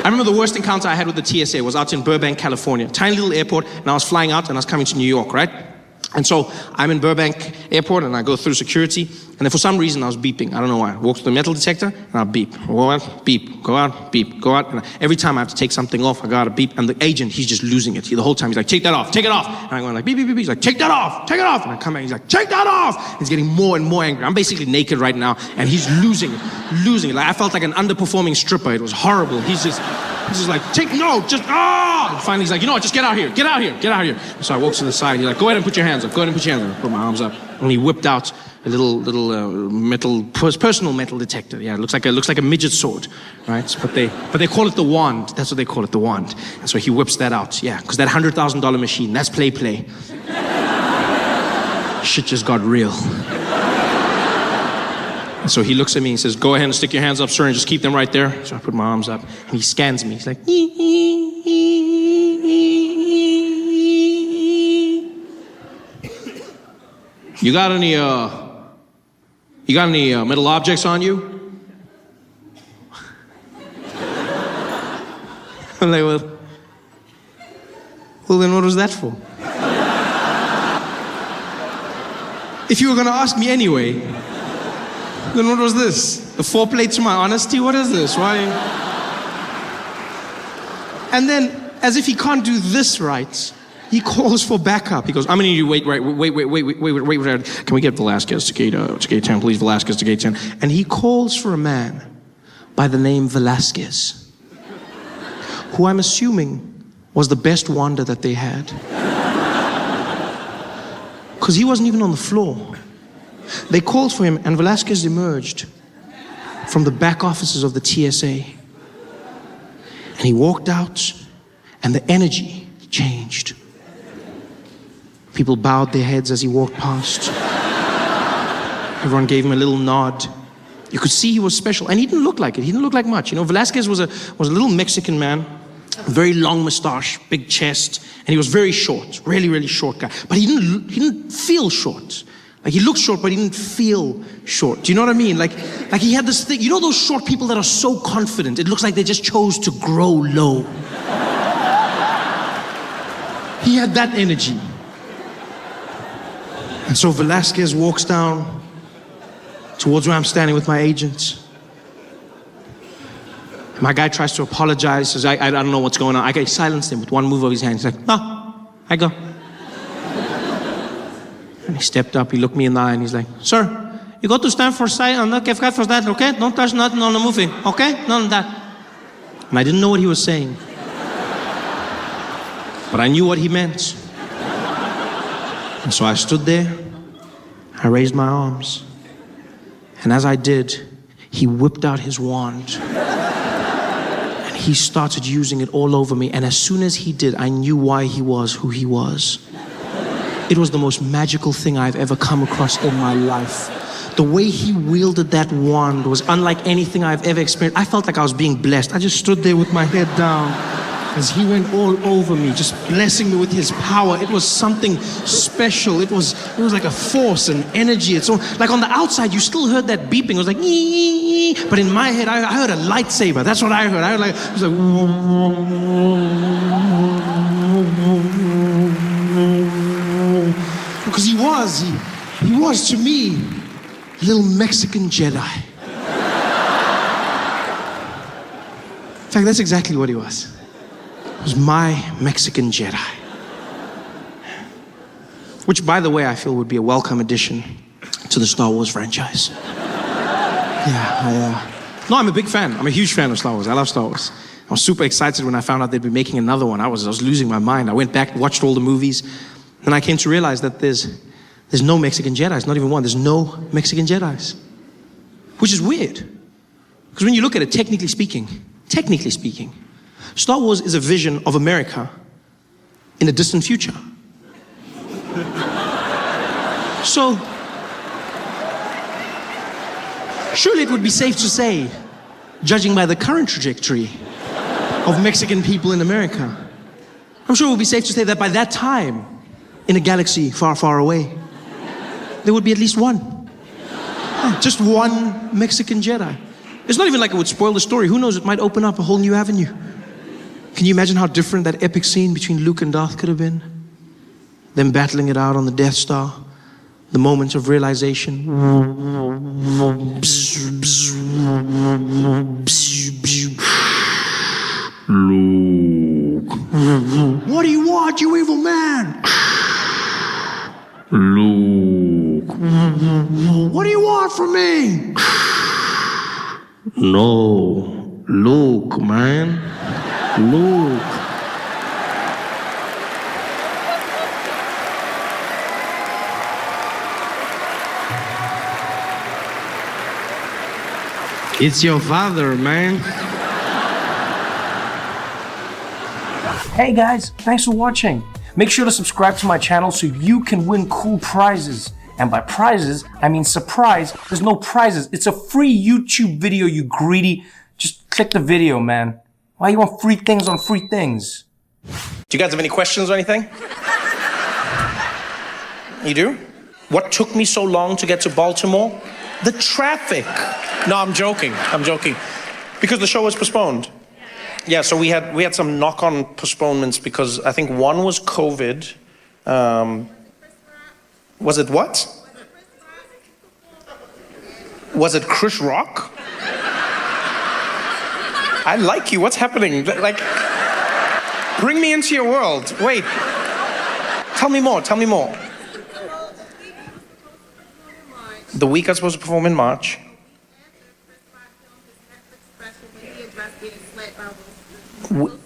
remember the worst encounter I had with the TSA was out in Burbank, California. Tiny little airport, and I was flying out and I was coming to New York, right? And so I'm in Burbank Airport and I go through security, and then for some reason I was beeping. I don't know why. I walk to the metal detector and I'll beep. Go out, beep, go out, beep, go out. And every time I have to take something off, I gotta beep. And the agent, he's just losing it. The whole time he's like, take that off, take it off. And I'm going like, beep, beep, beep, beep. He's like, take that off, take it off. And I come back, he's like, take that off. He's getting more and more angry. I'm basically naked right now and he's losing it. Like I felt like an underperforming stripper. It was horrible. He's just like, And finally he's like, you know what, just get out here. So I walk to the side, he's like, go ahead and put your hands up. I put my arms up. And he whipped out a little personal metal detector. Yeah, it looks like a midget sword, right? But they call it the wand. That's what they call it, the wand. And so he whips that out, yeah, because that $100,000 machine, that's play. Shit just got real. And so he looks at me and says, go ahead and stick your hands up, sir, and just keep them right there. So I put my arms up, and he scans me. He's like, You got any metal objects on you? I'm like, well, then what was that for? If you were gonna ask me anyway, then what was this? The foreplay to my honesty? What is this? Why? And then, as if he can't do this right, he calls for backup. He goes, I'm gonna need you wait. Can we get Velasquez to gate 10, please? Velasquez to gate 10. And he calls for a man by the name Velasquez, who I'm assuming was the best wander that they had. Because he wasn't even on the floor. They called for him, and Velasquez emerged from the back offices of the TSA. And he walked out, and the energy changed. People bowed their heads as he walked past. Everyone gave him a little nod. You could see he was special, and he didn't look like it. He didn't look like much. You know, Velasquez was a little Mexican man, very long mustache, big chest, and he was very short, really, really short guy. But he didn't feel short. Like he looked short, but he didn't feel short. Do you know what I mean? Like he had this thing. You know those short people that are so confident, it looks like they just chose to grow low. He had that energy. And so Velasquez walks down towards where I'm standing with my agent. My guy tries to apologize, says, I don't know what's going on. I silenced him with one move of his hand. He's like, no, I go. And he stepped up, he looked me in the eye, and he's like, sir, you got to stand for side and not give for that, okay? Don't touch nothing on the movie, okay? None of that. And I didn't know what he was saying. But I knew what he meant. And so I stood there, I raised my arms, and as I did, he whipped out his wand. And he started using it all over me, and as soon as he did, I knew why he was who he was. It was the most magical thing I've ever come across in my life. The way he wielded that wand was unlike anything I've ever experienced. I felt like I was being blessed. I just stood there with my head down as he went all over me, just blessing me with his power. It was something special. It was like a force and energy. It's all, like on the outside, you still heard that beeping. It was like, ee, but in my head, I heard a lightsaber. That's what I heard. I heard like, it was like, because he was to me, a little Mexican Jedi. In fact, that's exactly what he was. He was my Mexican Jedi. Which, by the way, I feel would be a welcome addition to the Star Wars franchise. No, I'm a big fan. I'm a huge fan of Star Wars. I love Star Wars. I was super excited when I found out they'd be making another one. I was losing my mind. I went back, watched all the movies, and I came to realize that there's no Mexican Jedis, not even one. There's no Mexican Jedis. Which is weird. Because when you look at it, technically speaking, Star Wars is a vision of America in a distant future. So, surely it would be safe to say, judging by the current trajectory of Mexican people in America, I'm sure it would be safe to say that by that time, in a galaxy far, far away, there would be at least one. Just one Mexican Jedi. It's not even like it would spoil the story. Who knows, it might open up a whole new avenue. Can you imagine how different that epic scene between Luke and Darth could have been? Them battling it out on the Death Star. The moment of realization. Luke. What do you want, you evil man? Luke. What do you want from me? No. Luke, man. Luke. It's your father, man. Hey guys, thanks for watching. Make sure to subscribe to my channel so you can win cool prizes. And by prizes, I mean surprise. There's no prizes. It's a free YouTube video, you greedy. Just click the video, man. Why you want free things on free things? Do you guys have any questions or anything? You do? What took me so long to get to Baltimore? The traffic. No, I'm joking. I'm joking. Because the show was postponed. Yeah, so we had some knock-on postponements because I think one was COVID. Was it what? Was it Chris Rock? I like you. What's happening? Like, bring me into your world. Wait. Tell me more. Tell me more. The week I was supposed to perform in March.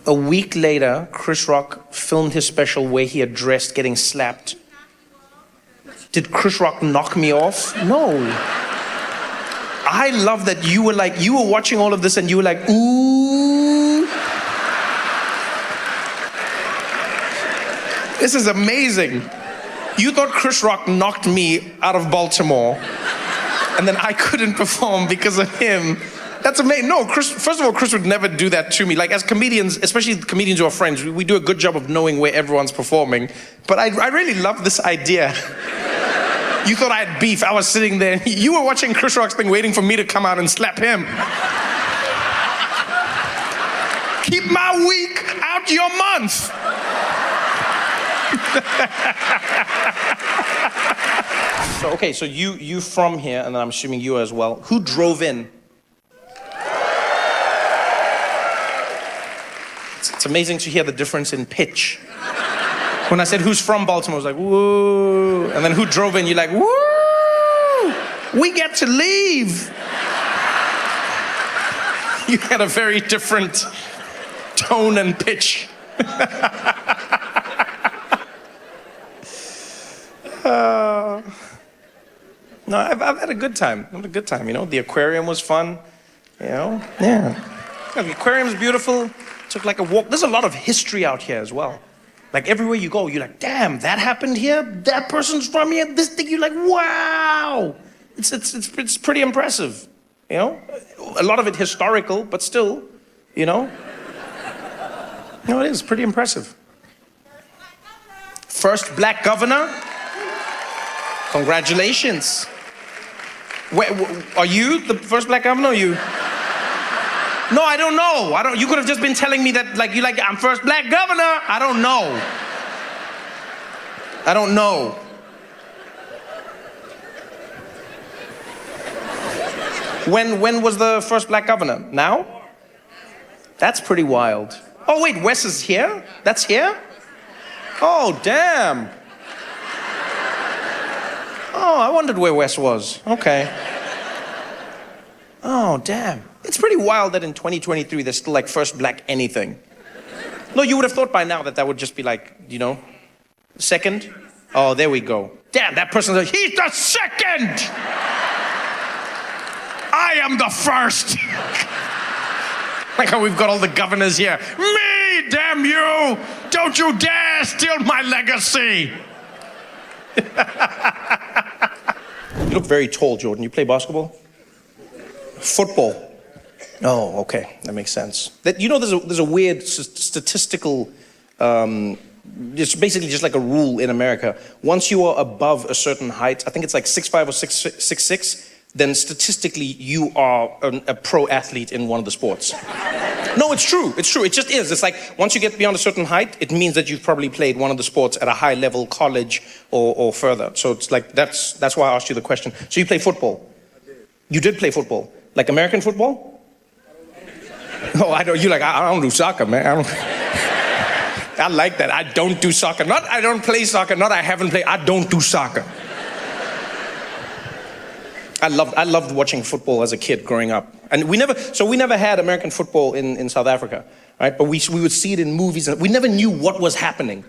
A week later, Chris Rock filmed his special where he addressed getting slapped. Did Chris Rock knock me off? No. I love that you were watching all of this and you were like, ooh. This is amazing. You thought Chris Rock knocked me out of Baltimore and then I couldn't perform because of him. That's amazing. No, Chris, first of all, Chris would never do that to me. Like, as comedians, especially comedians who are friends, we do a good job of knowing where everyone's performing. But I really love this idea. You thought I had beef. I was sitting there. You were watching Chris Rock's thing, waiting for me to come out and slap him. Keep my week out your month. So you from here, and then I'm assuming you as well. Who drove in? It's amazing to hear the difference in pitch. When I said, who's from Baltimore, I was like, woo. And then who drove in, you're like, woo, we get to leave. You had a very different tone and pitch. No, I've had a good time. I've had a good time, you know. The aquarium was fun, you know. Yeah. The aquarium's beautiful. Took like a walk. There's a lot of history out here as well. Like everywhere you go, you're like, damn, that happened here? That person's from here? This thing, you're like, wow. It's pretty impressive, you know? A lot of it historical, but still, you know? No, it is pretty impressive. First black governor? Congratulations. Wait, are you the first black governor or you? No, I don't know. You could have just been telling me that, like, I'm first black governor. I don't know. I don't know. When was the first black governor? Now? That's pretty wild. Oh, wait, Wes is here? That's here? Oh, damn. Oh, I wondered where Wes was. Okay. Oh, damn. It's pretty wild that in 2023 there's still like first black anything. No, you would have thought by now that would just be like, you know, second. Oh, there we go. Damn, that person's like, he's the second! I am the first! Like how we've got all the governors here. Me, damn you! Don't you dare steal my legacy! You look very tall, Jordan. You play basketball? Football. Oh, okay, that makes sense. You know, there's a weird statistical, it's basically just like a rule in America. Once you are above a certain height, I think it's like 6'5" or 6'6", then statistically you are a pro athlete in one of the sports. No, it's true. It's true. It just is. It's like once you get beyond a certain height, it means that you've probably played one of the sports at a high level, college or further. So it's like that's why I asked you the question. So you play football? I did. You did play football? Like American football? No, I don't. You like I don't do soccer, man. I like that. I don't do soccer. Not I don't play soccer. Not I haven't played. I don't do soccer. I loved watching football as a kid growing up. And we never had American football in South Africa, right? But we would see it in movies, and we never knew what was happening.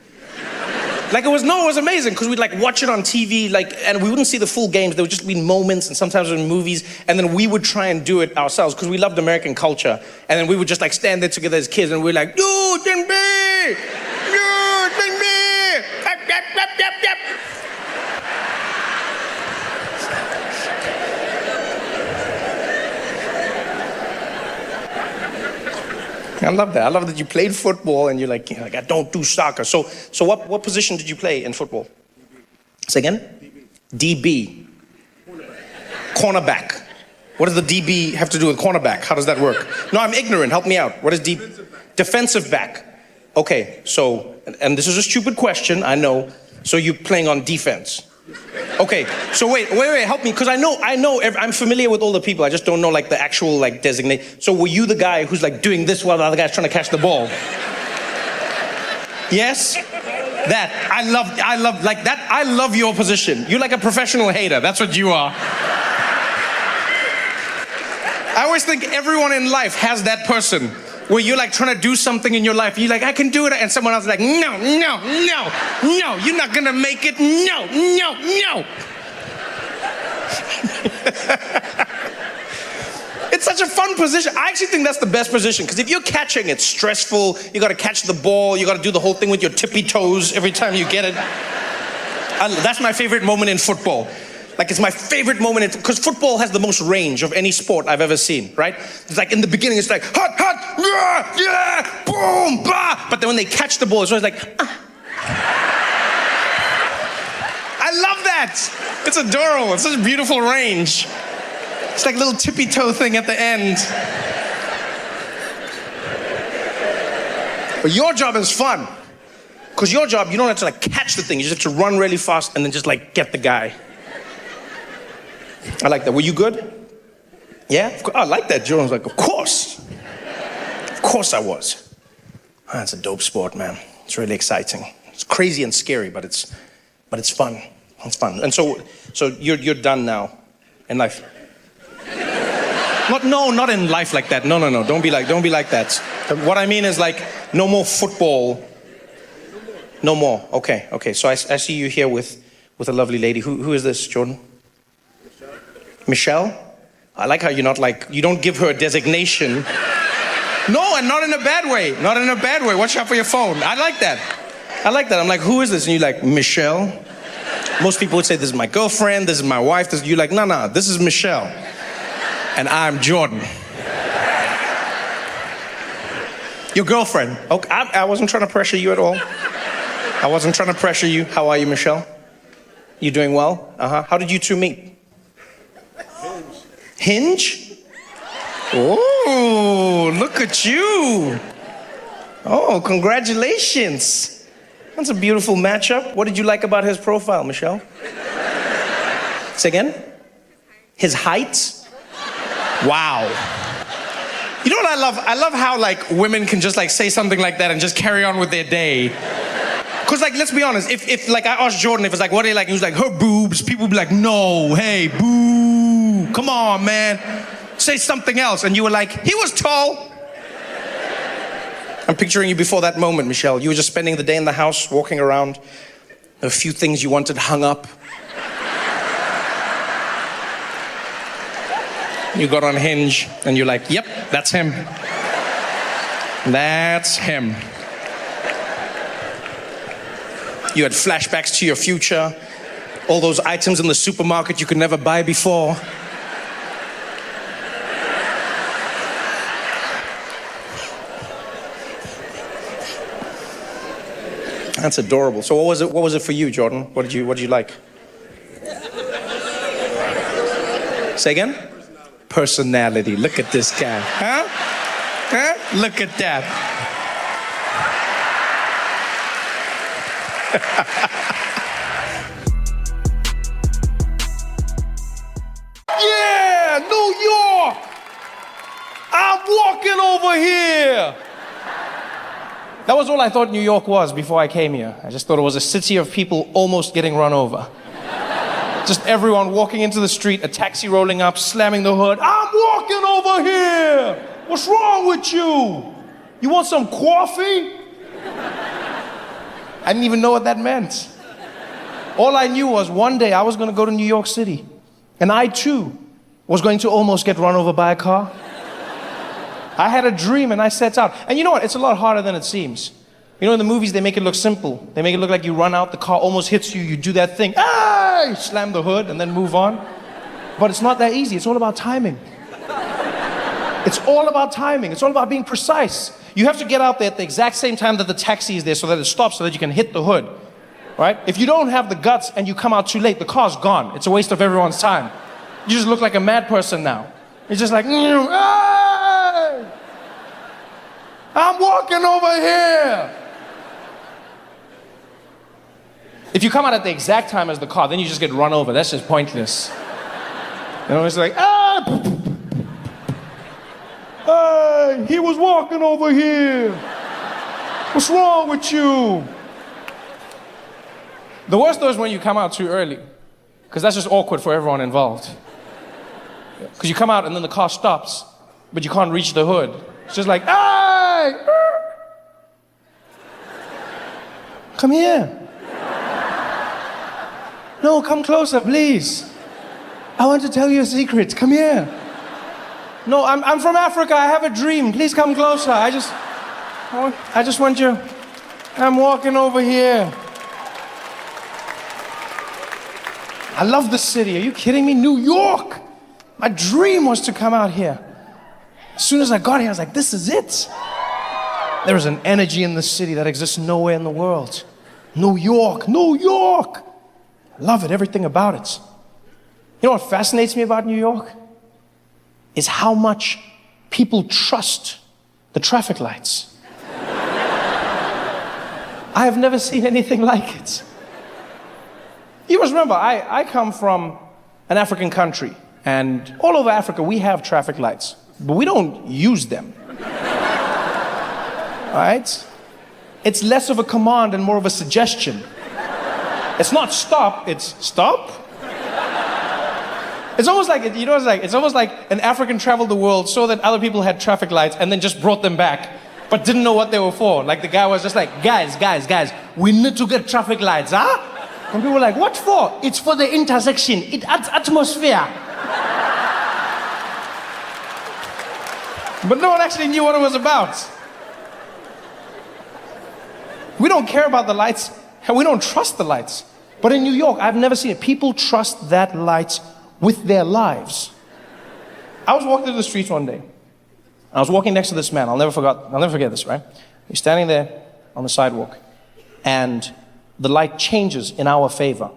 Like it was amazing, because we'd like watch it on TV, like, and we wouldn't see the full games. There would just be moments, and sometimes in movies, and then we would try and do it ourselves, because we loved American culture. And then we would just like stand there together as kids, and we're like, "No, Denby! No, Denby! Yep, yep, yep, yep, yep." I love that. I love that you played football and you're like I don't do soccer. So what position did you play in football? Say again? DB. Cornerback. What does the DB have to do with cornerback? How does that work? No, I'm ignorant. Help me out. What is DB? Defensive back. Okay, so, and this is a stupid question, I know. So you're playing on defense. Okay, so wait, help me, because I'm familiar with all the people, I just don't know like the actual like designate. So were you the guy who's like doing this while the other guy's trying to catch the ball? Yes? That, I love your position. You're like a professional hater, that's what you are. I always think everyone in life has that person where you're like trying to do something in your life, you're like, I can do it, and someone else is like, no, you're not gonna make it, no. It's such a fun position. I actually think that's the best position, because if you're catching, it's stressful, you gotta catch the ball, you gotta do the whole thing with your tippy toes every time you get it. That's my favorite moment in football. Like it's my favorite moment, because football has the most range of any sport I've ever seen, right? It's like in the beginning, it's like, hot, yeah, boom, bah. But then when they catch the ball, it's always like, ah. I love that. It's adorable. It's such a beautiful range. It's like a little tippy toe thing at the end. But your job is fun. Because your job, you don't have to like catch the thing. You just have to run really fast and then just like get the guy. I like that. Were you good? Yeah? I like that. Jordan was like, of course. Of course I was. Oh, that's a dope sport, man. It's really exciting. It's crazy and scary, but it's fun. It's fun. And so you're done now in life. Not in life like that. No. Don't be like that. What I mean is like no more football. No more. Okay. So I see you here with a lovely lady. Who is this, Jordan? Michelle? I like how you're not like, you don't give her a designation. No, and not in a bad way. Not in a bad way. Watch out for your phone. I like that. I'm like, who is this? And you're like, Michelle? Most people would say, this is my girlfriend, this is my wife. You're like, no, this is Michelle. And I'm Jordan. Your girlfriend. Okay, I wasn't trying to pressure you at all. I wasn't trying to pressure you. How are you, Michelle? You doing well? How did you two meet? Hinge? Oh, look at you. Oh, congratulations. That's a beautiful matchup. What did you like about his profile, Michelle? Say again? His height? Wow. You know what I love? I love how like women can just like say something like that and just carry on with their day. Cause like, let's be honest, if like I asked Jordan, if it's like, what do you like? He was like, her boobs. People would be like, no, hey, boo. Come on, man. Say something else. And you were like, he was tall. I'm picturing you before that moment, Michelle. You were just spending the day in the house, walking around. There were a few things you wanted hung up. You got on Hinge, and you're like, yep, that's him. That's him. You had flashbacks to your future, all those items in the supermarket you could never buy before. That's adorable. So what was it for you, Jordan? What did you like? Say again? Personality. Look at this guy. Huh? Huh? Look at that. Yeah, New York. I'm walking over here. That was all I thought New York was before I came here. I just thought it was a city of people almost getting run over. Just everyone walking into the street, a taxi rolling up, slamming the hood. I'm walking over here. What's wrong with you? You want some coffee? I didn't even know what that meant. All I knew was one day I was going to go to New York City. And I too was going to almost get run over by a car. I had a dream and I set out. And you know what? It's a lot harder than it seems. You know, in the movies, they make it look simple. They make it look like you run out, the car almost hits you, you do that thing, you slam the hood and then move on. But it's not that easy. It's all about timing. It's all about timing. It's all about being precise. You have to get out there at the exact same time that the taxi is there so that it stops so that you can hit the hood. Right? If you don't have the guts and you come out too late, the car's gone. It's a waste of everyone's time. You just look like a mad person now. You're just like, hey! I'm walking over here. If you come out at the exact time as the car, then you just get run over. That's just pointless. You know, it's like, hey, he was walking over here. What's wrong with you? The worst though is when you come out too early, because that's just awkward for everyone involved. Because you come out and then the car stops, but you can't reach the hood. It's just like, hey! Come here. No, come closer, please. I want to tell you a secret. Come here. No, I'm from Africa. I have a dream. Please come closer. I just want you. I'm walking over here. I love the city. Are you kidding me? New York. My dream was to come out here. As soon as I got here, I was like, this is it. There is an energy in the city that exists nowhere in the world. New York, New York. I love it, everything about it. You know what fascinates me about New York? Is how much people trust the traffic lights. I have never seen anything like it. You must remember, I come from an African country, and all over Africa we have traffic lights, but we don't use them. Right? It's less of a command and more of a suggestion. It's not stop, it's stop. It's almost like, you know, it's almost like an African traveled the world, saw that other people had traffic lights, and then just brought them back, but didn't know what they were for. Like the guy was just like, guys, we need to get traffic lights, huh? And people were like, what for? It's for the intersection. It adds atmosphere. But no one actually knew what it was about. We don't care about the lights, and we don't trust the lights. But in New York, I've never seen it. People trust that light with their lives. I was walking through the streets one day, and I was walking next to this man. I'll never forget this, right? He's standing there on the sidewalk, and the light changes in our favor.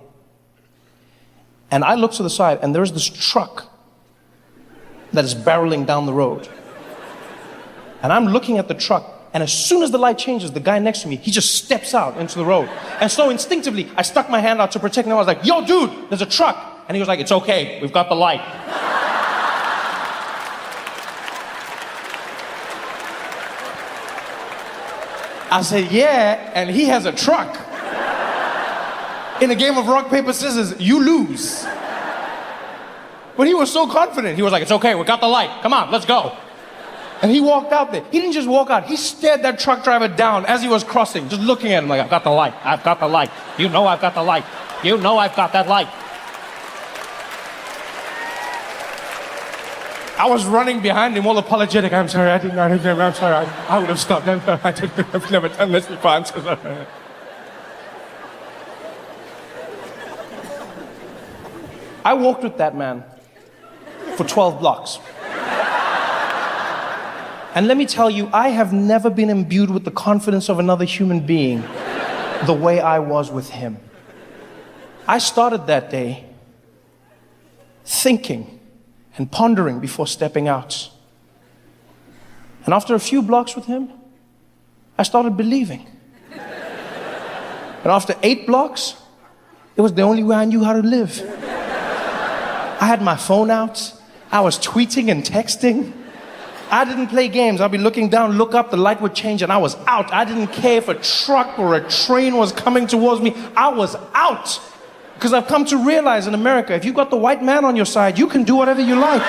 And I look to the side, and there's this truck that is barreling down the road. And I'm looking at the truck, and as soon as the light changes, the guy next to me, he just steps out into the road. And so instinctively, I stuck my hand out to protect him. I was like, yo, dude, there's a truck. And he was like, it's okay, we've got the light. I said, yeah, and he has a truck. In a game of rock, paper, scissors, you lose. But he was so confident. He was like, it's okay, we got the light. Come on, let's go. And he walked out there. He didn't just walk out. He stared that truck driver down as he was crossing, just looking at him like, I've got the light. I've got the light. You know I've got the light. You know I've got that light. I was running behind him, all apologetic. I'm sorry, I'm sorry. I would have stopped. I've never done this before. I'm so sorry. I walked with that man for 12 blocks. And let me tell you, I have never been imbued with the confidence of another human being the way I was with him. I started that day thinking and pondering before stepping out. And after a few blocks with him, I started believing. And after 8 blocks, it was the only way I knew how to live. I had my phone out. I was tweeting and texting. I didn't play games. I'd be looking down, look up, the light would change, and I was out. I didn't care if a truck or a train was coming towards me. I was out. Because I've come to realize in America, if you've got the white man on your side, you can do whatever you like.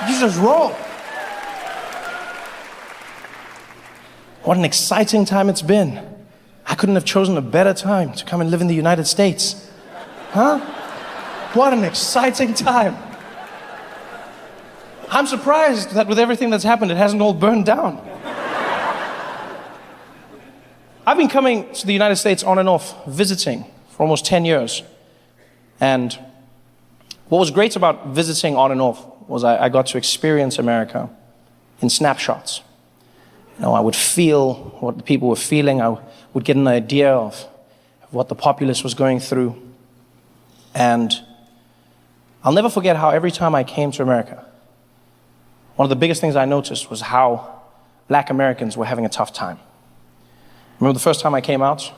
You just roll. What an exciting time it's been. I couldn't have chosen a better time to come and live in the United States. Huh? What an exciting time. I'm surprised that with everything that's happened, it hasn't all burned down. I've been coming to the United States on and off, visiting for almost 10 years. And what was great about visiting on and off was I got to experience America in snapshots. You know, I would feel what the people were feeling. I would get an idea of what the populace was going through. And I'll never forget how every time I came to America, one of the biggest things I noticed was how Black Americans were having a tough time. I remember the first time I came out,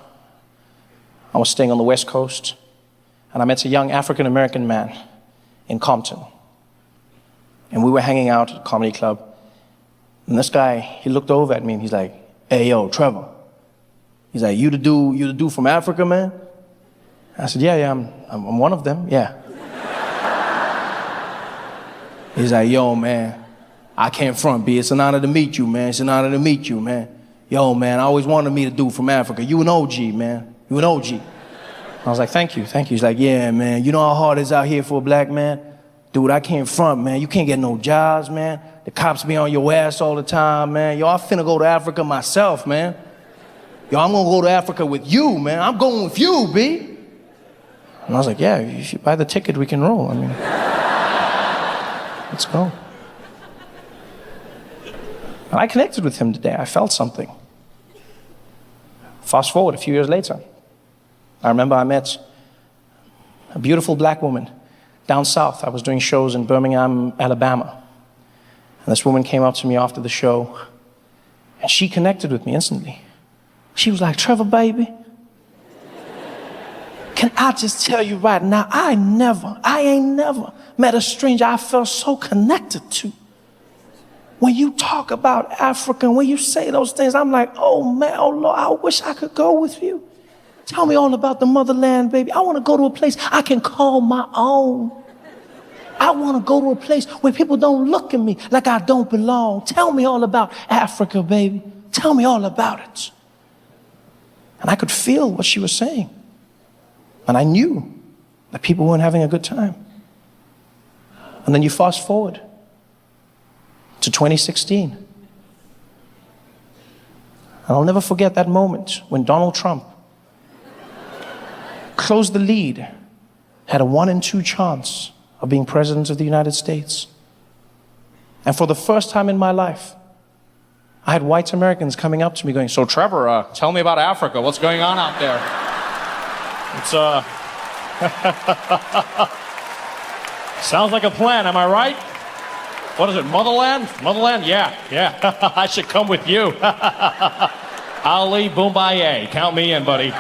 I was staying on the West Coast, and I met a young African-American man in Compton. And we were hanging out at a comedy club, and this guy, he looked over at me and he's like, "Hey, yo, Trevor." He's like, you the dude from Africa, man?" I said, yeah, I'm one of them, yeah. He's like, "Yo, man, I can't front, B. It's an honor to meet you, man. It's an honor to meet you, man. Yo, man, I always wanted to meet a dude from Africa. You an OG, man. You an OG." I was like, thank you. He's like, "Yeah, man, you know how hard it is out here for a black man? Dude, I can't front, man. You can't get no jobs, man. The cops be on your ass all the time, man. Yo, I'm finna go to Africa myself, man. Yo, I'm gonna go to Africa with you, man. I'm going with you, B." And I was like, "Yeah, if you buy the ticket, we can roll. I mean, let's go." And I connected with him today. I felt something. Fast forward a few years later. I remember I met a beautiful black woman down south. I was doing shows in Birmingham, Alabama. And this woman came up to me after the show, and she connected with me instantly. She was like, "Trevor, baby, can I just tell you right now, I ain't never met a stranger I felt so connected to. When you talk about Africa, when you say those things, I'm like, oh man, oh Lord, I wish I could go with you. Tell me all about the motherland, baby. I want to go to a place I can call my own. I want to go to a place where people don't look at me like I don't belong. Tell me all about Africa, baby. Tell me all about it." And I could feel what she was saying. And I knew that people weren't having a good time. And then you fast forward to 2016. And I'll never forget that moment when Donald Trump closed the lead, had a 1 in 2 chance of being president of the United States. And for the first time in my life, I had white Americans coming up to me going, "So Trevor, tell me about Africa. What's going on out there?" It's sounds like a plan, am I right? What is it, motherland? Motherland? Yeah. I should come with you. Ali Boombaye, count me in, buddy.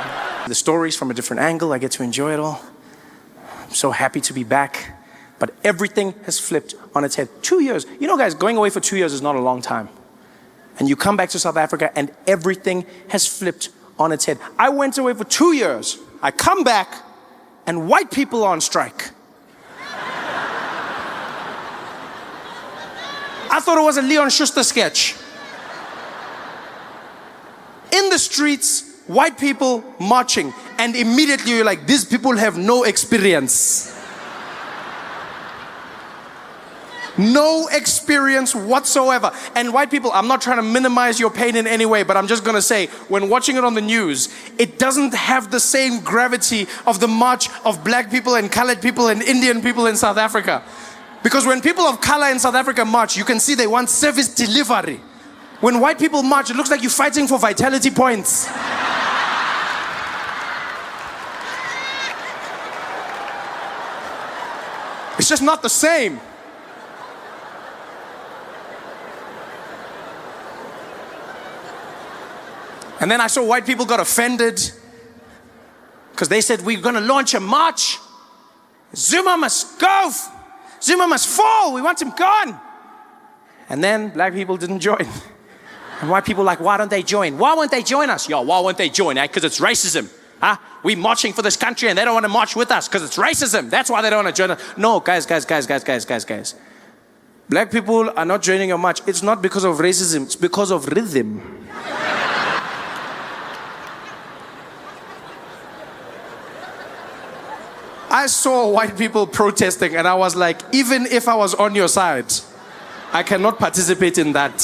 The stories from a different angle, I get to enjoy it all. I'm so happy to be back. But everything has flipped on its head. 2 years. You know, guys, going away for 2 years is not a long time. And you come back to South Africa and everything has flipped on its head. I went away for 2 years. I come back and white people are on strike. I thought it was a Leon Schuster sketch. In the streets, white people marching, and immediately you're like, these people have no experience. No experience whatsoever. And white people, I'm not trying to minimize your pain in any way, but I'm just gonna say, when watching it on the news, it doesn't have the same gravity of the march of black people and colored people and Indian people in South Africa. Because when people of color in South Africa march, you can see they want service delivery. When white people march, it looks like you're fighting for vitality points. It's just not the same. And then I saw white people got offended because they said, we're going to launch a march. Zuma must go. Zuma must fall. We want him gone. And then black people didn't join. And white people like, why don't they join? Why won't they join us? Yo, why won't they join? Because it's racism. Huh? We marching for this country and they don't want to march with us because it's racism. That's why they don't want to join us. No, guys. Black people are not joining your march. It's not because of racism. It's because of rhythm. I saw white people protesting and I was like, even if I was on your side, I cannot participate in that.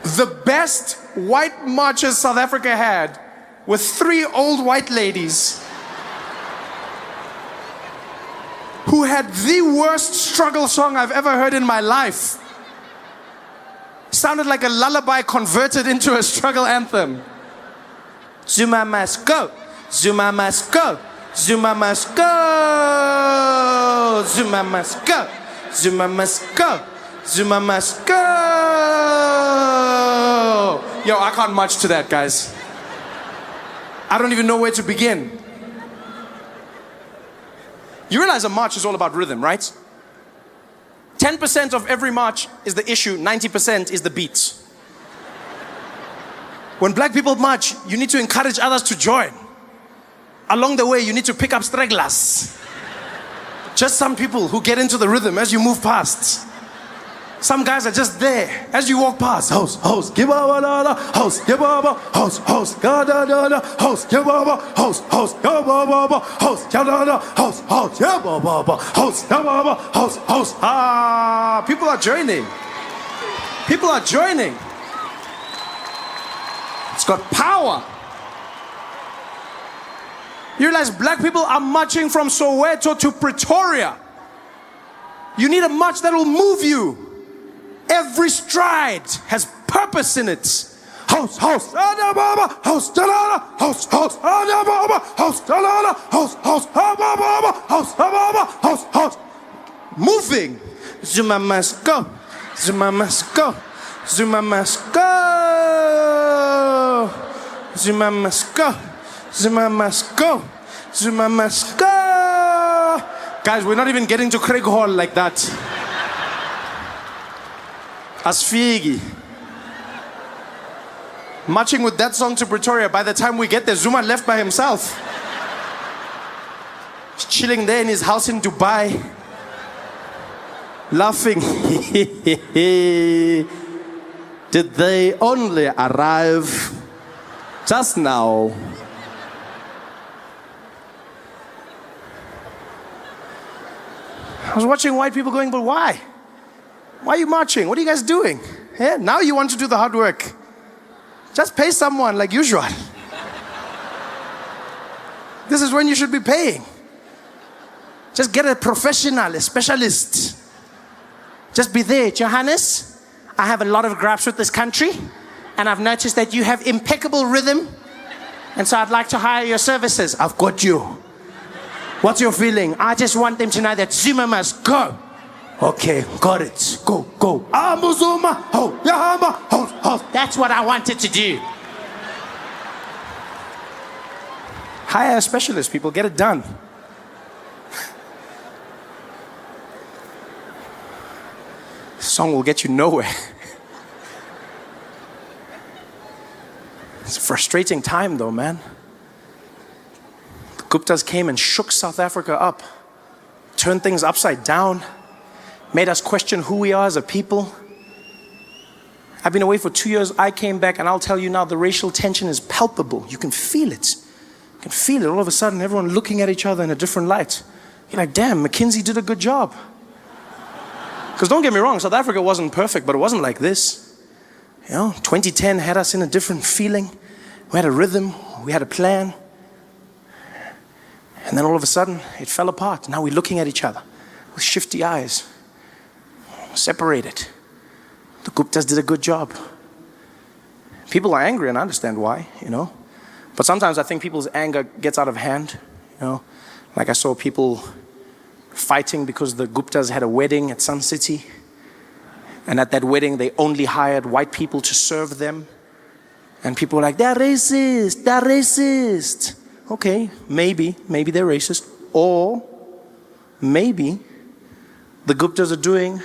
The best white marches South Africa had were 3 old white ladies who had the worst struggle song I've ever heard in my life. Sounded like a lullaby converted into a struggle anthem. Zuma must go. Zuma must go. Zuma must go. Zuma must go. Zuma must go. Zuma must go. Yo, I can't march to that, guys. I don't even know where to begin. You realize a march is all about rhythm, right? 10% of every march is the issue, 90% is the beats. When black people march, you need to encourage others to join. Along the way, you need to pick up stragglers. Just some people who get into the rhythm as you move past. Some guys are just there as you walk past. Host, give up, host, give up, host, ga da da da, host, give up, host, go ba ba ba, host, ga da da, host, yeah ba ba ba, host, ga ba ba, host. Ah, people are joining. People are joining. It's got power. You realize black people are marching from Soweto to Pretoria. You need a march that will move you. Every stride has purpose in it. Host, host, host, host, moving. Zuma must go. Zuma must go. Zuma must go. Zuma must go. Zuma must go. Zuma must go. Guys, we're not even getting to Craig Hall like that. Asfigi. Marching with that song to Pretoria, by the time we get there, Zuma left by himself. He's chilling there in his house in Dubai. Laughing. Did they only arrive just now? I was watching white people going, but why? Why are you marching? What are you guys doing? Yeah, now you want to do the hard work. Just pay someone like usual. This is when you should be paying. Just get a professional, a specialist. Just be there. Johannes, I have a lot of gripes with this country, and I've noticed that you have impeccable rhythm, and so I'd like to hire your services. I've got you. What's your feeling? I just want them to know that Zuma must go. Okay, got it. Go, go. That's what I wanted to do. Hire a specialist, people. Get it done. This song will get you nowhere. It's a frustrating time, though, man. The Guptas came and shook South Africa up, turned things upside down, made us question who we are as a people. I've been away for 2 years. I came back, and I'll tell you now, the racial tension is palpable. You can feel it. You can feel it. All of a sudden, everyone looking at each other in a different light. You're like, damn, McKinsey did a good job. Because don't get me wrong, South Africa wasn't perfect, but it wasn't like this. You know, 2010 had us in a different feeling. We had a rhythm. We had a plan. And then all of a sudden, it fell apart. Now we're looking at each other with shifty eyes. Separated. The Guptas did a good job. People are angry, and I understand why, you know. But sometimes I think people's anger gets out of hand, you know. Like I saw people fighting because the Guptas had a wedding at Sun City. And at that wedding, they only hired white people to serve them. And people were like, they're racist, they're racist. Okay, maybe they're racist. Or maybe the Guptas are doing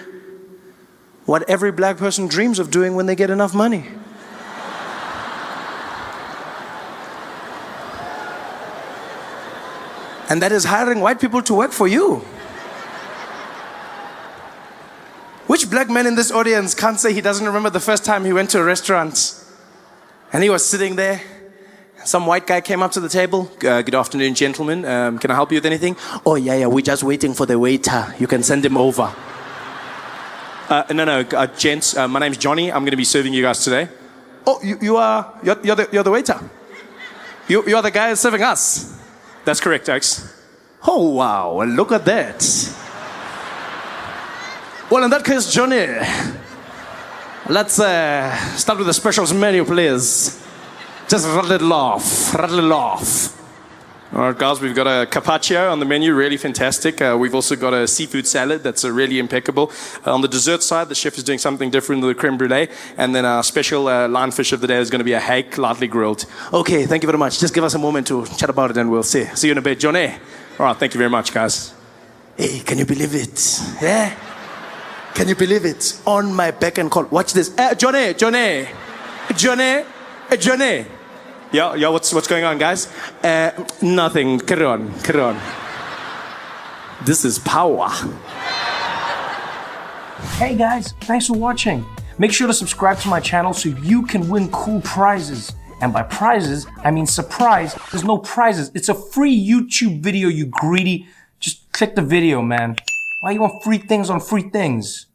what every black person dreams of doing when they get enough money. And that is hiring white people to work for you. Which black man in this audience can't say he doesn't remember the first time he went to a restaurant and he was sitting there? Some white guy came up to the table. Good afternoon, gentlemen. Can I help you with anything? Oh, yeah, we're just waiting for the waiter. You can send him over. No, gents, my name's Johnny. I'm going to be serving you guys today. Oh, you're the waiter. You are the guy serving us. That's correct, Alex. Oh, wow, look at that. Well, in that case, Johnny, let's start with the specials menu, please. Just rattle it off. All right, guys, we've got a carpaccio on the menu, really fantastic. We've also got a seafood salad that's really impeccable. On the dessert side, the chef is doing something different with the creme brulee. And then our special lionfish of the day is going to be a hake, lightly grilled. Okay, thank you very much. Just give us a moment to chat about it and we'll see. See you in a bit, Johnny. All right, thank you very much, guys. Hey, can you believe it? Yeah? Can you believe it? On my beck and call. Watch this. Johnny. Yeah, what's going on, guys? Nothing. Carry on. This is power. Hey guys, thanks for watching. Make sure to subscribe to my channel so you can win cool prizes. And by prizes, I mean surprise. There's no prizes. It's a free YouTube video, you greedy. Just click the video, man. Why you want free things on free things?